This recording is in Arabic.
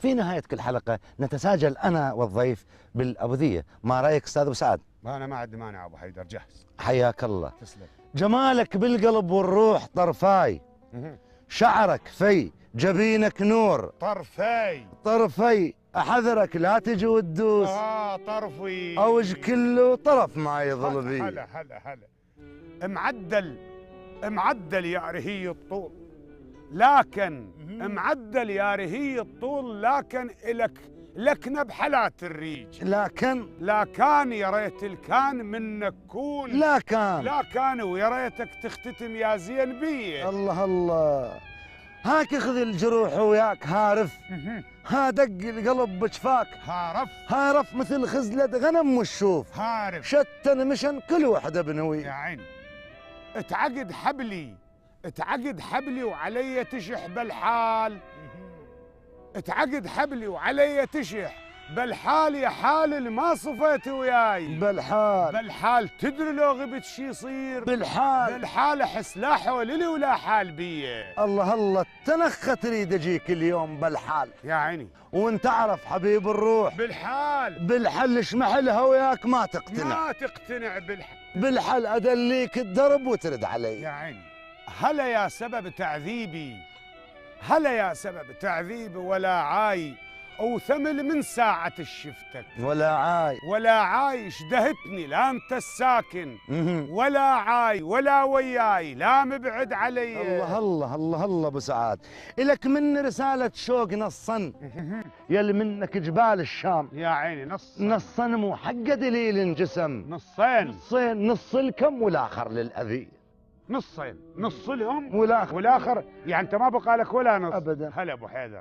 في نهاية كل حلقة نتساجل أنا والضيف بالأبوذية، ما رأيك أستاذ أبو سعد؟ أنا ما عندي مانع أبو حيدر، جاهز. حياك الله. تسلم. جمالك بالقلب والروح طرفاي، شعرك في جبينك نور طرفي، أحذرك لا تجي وتدوس طرفي أوج كله طرف ما يظل بي. هلا هلا هلا. معدل يا رهي الطول، لكن معدل يا رهي الطول، لكن لكنا بحالات الريج، لكن يا ريت الكان منك كون، لا كان ويا ريتك تختتم يا زين بيه. الله الله، هاك اخذ الجروح وياك هارف، ها دق القلب بجفاك هارف مثل خزلة غنم والشوف، هارف شتن مشن كل وحدة بنوي. يا عيني اتعقد حبلي وعلي تشح بالحال، اتعقد حبلي وعلي تشح بالحال، يا حال اللي ما صفيت وياي. بالحال تدري لو غبت شي يصير؟ بالحال احس لا حول لي ولا حال بيه. الله تنخى تريد اجيك اليوم بالحال يا عيني، وانت تعرف حبيب الروح بالحل اشمحلها وياك ما تقتنع بالحل ادليك الدرب وترد علي. يا عيني، هلا يا سبب تعذيبي ولا عاي او ثمل من ساعة شفتك، ولا عاي شدهتني لا انت الساكن، ولا عاي ولا وياي لا مبعد علي. الله ابو سعاد، الك من رسالة شوق نصا يل منك جبال الشام. يا عيني، نصا مو حق دليل جسم، نص الكم والاخر للاذي. نص لهم والاخر يعني انت ما بقى لك ولا نص ابدا. هلا ابو حيدر.